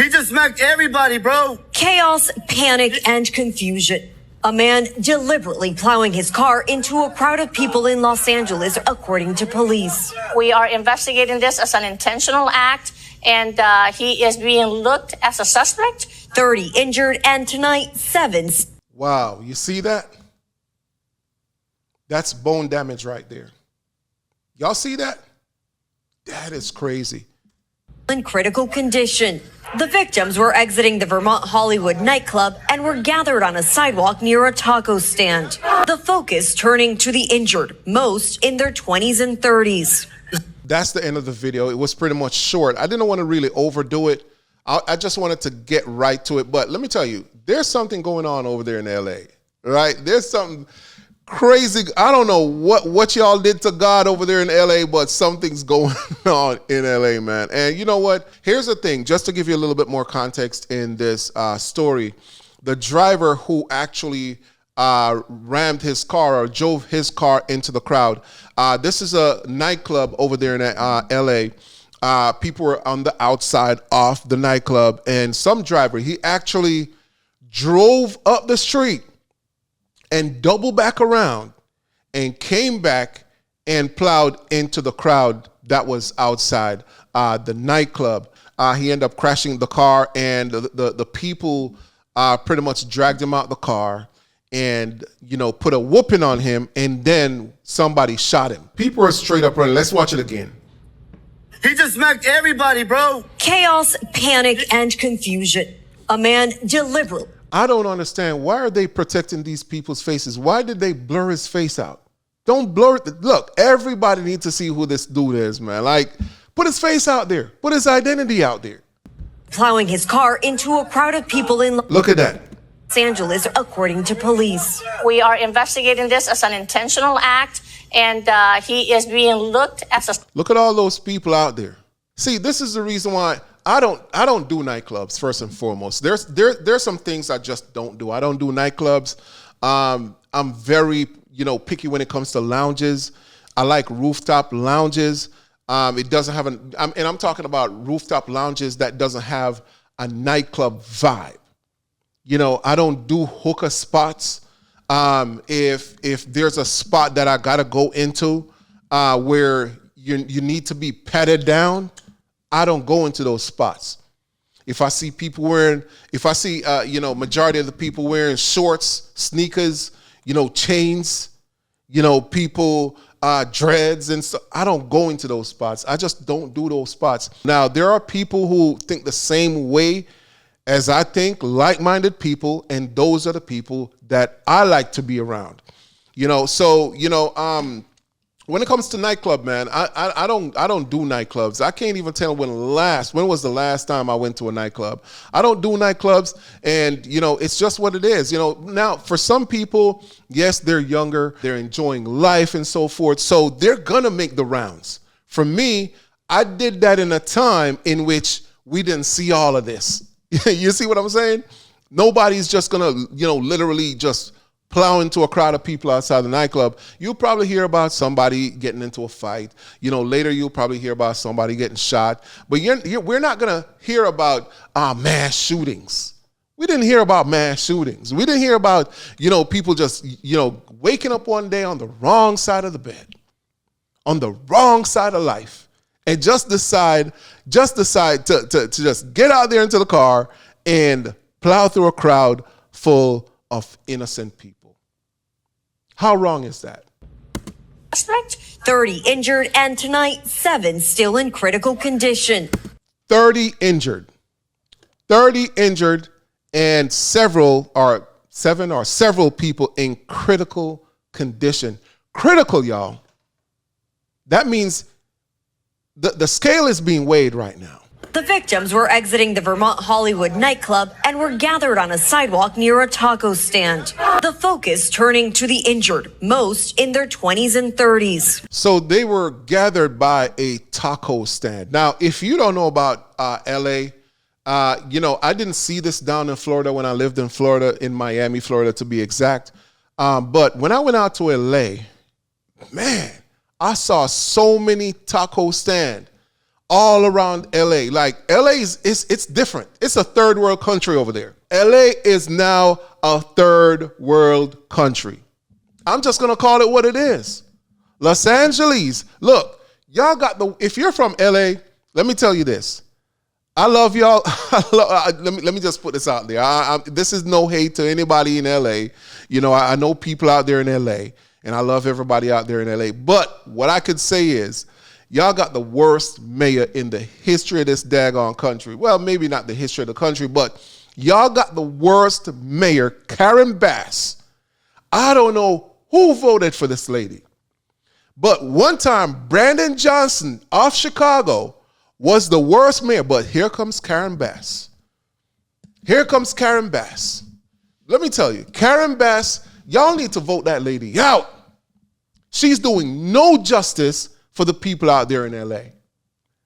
He just smacked everybody, bro. Chaos, panic, and confusion. A man deliberately plowing his car into a crowd of people in Los Angeles, according to police. We are investigating this as an intentional act, and he is being looked as a suspect. 30 injured, and tonight, 7. Wow, you see that? That's bone damage right there. Y'all see that? That is crazy. In critical condition. The victims were exiting the Vermont Hollywood nightclub and were gathered on a sidewalk near a taco stand. The focus turning to the injured, most in their 20s and 30s. That's the end of the video. It was pretty much short. I didn't want to really overdo it. I just wanted to get right to it. But let me tell you, there's something going on over there in L.A., right? There's something crazy. I don't know what y'all did to God over there in LA, but something's going on in LA, man. And you know what? Here's the thing, just to give you a little bit more context in this story, the driver who actually rammed his car or drove his car into the crowd. This is a nightclub over there in LA. People were on the outside of the nightclub, and some driver, he actually drove up the street and doubled back around and came back and plowed into the crowd that was outside the nightclub. He ended up crashing the car, and the people pretty much dragged him out the car and, you know, put a whooping on him, and then somebody shot him. People are straight up running. Let's watch it again. He just smacked everybody, bro. Chaos, panic, and confusion. A man deliberately. I don't understand. Why are they protecting these people's faces? Why did they blur his face out? Don't blur it. Look, everybody needs to see who this dude is, man. Like, put his face out there. Put his identity out there. Plowing his car into a crowd of people in Look at that. Los Angeles, according to police. We are investigating this as an intentional act, and he is being looked as a... Look at all those people out there. See, this is the reason why I don't do nightclubs, first and foremost. There's some things I just don't do. I don't do nightclubs. I'm very, picky when it comes to lounges. I like rooftop lounges. It doesn't have and I'm talking about rooftop lounges that doesn't have a nightclub vibe. I don't do hookah spots. If there's a spot that I gotta go into where you need to be patted down, I don't go into those spots. If I see people majority of the people wearing shorts, sneakers, chains, people dreads and stuff, I don't go into those spots. I just don't do those spots. Now, there are people who think the same way as I think, like-minded people, and those are the people that I like to be around. When it comes to nightclub, man, I don't do nightclubs. I can't even tell when was the last time I went to a nightclub. I don't do nightclubs, and it's just what it is. Now for some people, yes, they're younger, they're enjoying life and so forth, so they're gonna make the rounds. For me, I did that in a time in which we didn't see all of this. You see what I'm saying? Nobody's just gonna, literally just plow into a crowd of people outside the nightclub. You'll probably hear about somebody getting into a fight. Later you'll probably hear about somebody getting shot. But we're not going to hear about mass shootings. We didn't hear about mass shootings. We didn't hear about, people just, waking up one day on the wrong side of the bed, on the wrong side of life, and just decide to just get out there into the car and plow through a crowd full of innocent people. How wrong is that? 30 injured, and tonight, 7 still in critical condition. 30 injured. 30 injured, and several people in critical condition. Critical, y'all. That means the scale is being weighed right now. The victims were exiting the Vermont Hollywood nightclub and were gathered on a sidewalk near a taco stand. The focus turning to the injured, most in their 20s and 30s. So they were gathered by a taco stand. Now, if you don't know about L.A., I didn't see this down in Florida when I lived in Florida, in Miami, Florida, to be exact. But when I went out to L.A., man, I saw so many taco stands all around LA. Like LA it's different. It's a third world country over there. LA is now a third world country. I'm just gonna call it what it is. Los Angeles. Look, y'all got if you're from LA, let me tell you this. I love y'all. Let me just put this out there. This is no hate to anybody in LA. You know, I know people out there in LA, and I love everybody out there in LA. But what I could say is, y'all got the worst mayor in the history of this daggone country. Well, maybe not the history of the country, but y'all got the worst mayor, Karen Bass. I don't know who voted for this lady. But one time, Brandon Johnson of Chicago was the worst mayor. But here comes Karen Bass. Here comes Karen Bass. Let me tell you, Karen Bass, y'all need to vote that lady out. She's doing no justice for the people out there in LA.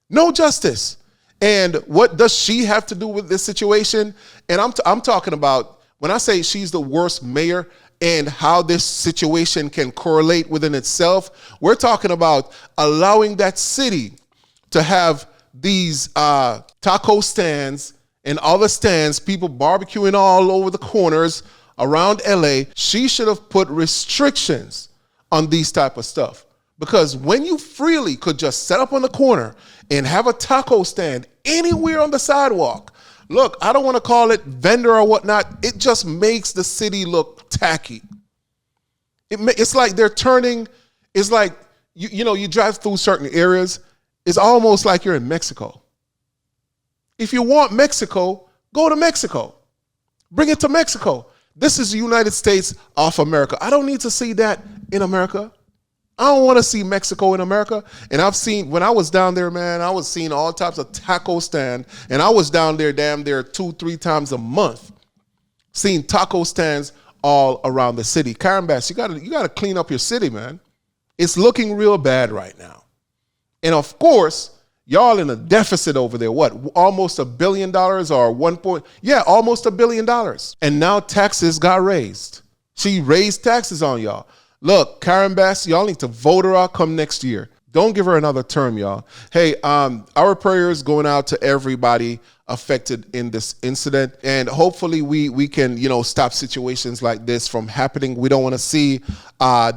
No justice. And what does she have to do with this situation? And I'm talking about, when I say she's the worst mayor and how this situation can correlate within itself, we're talking about allowing that city to have these taco stands and other stands, people barbecuing all over the corners around LA. She should have put restrictions on these type of stuff. Because when you freely could just set up on the corner and have a taco stand anywhere on the sidewalk, look, I don't want to call it vendor or whatnot. It just makes the city look tacky. It's like they're turning, it's like, you know, you drive through certain areas, it's almost like you're in Mexico. If you want Mexico, go to Mexico. Bring it to Mexico. This is the United States of America. I don't need to see that in America. I don't want to see Mexico in America. And I've seen, when I was down there, man, I was seeing all types of taco stand. And I was down there damn near 2-3 times a month, seeing taco stands all around the city. Karen Bass, you gotta clean up your city, man. It's looking real bad right now. And of course, y'all in a deficit over there. What, almost $1 billion or almost $1 billion. And now taxes got raised. She raised taxes on y'all. Look, Karen Bass, y'all need to vote her out come next year. Don't give her another term, y'all. Hey, our prayers going out to everybody affected in this incident, and hopefully we can, you know, stop situations like this from happening. We don't want to see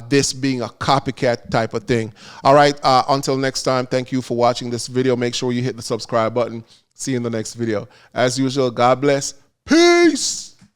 this being a copycat type of thing. All right, until next time, thank you for watching this video. Make sure you hit the subscribe button. See you in the next video. As usual, God bless. Peace.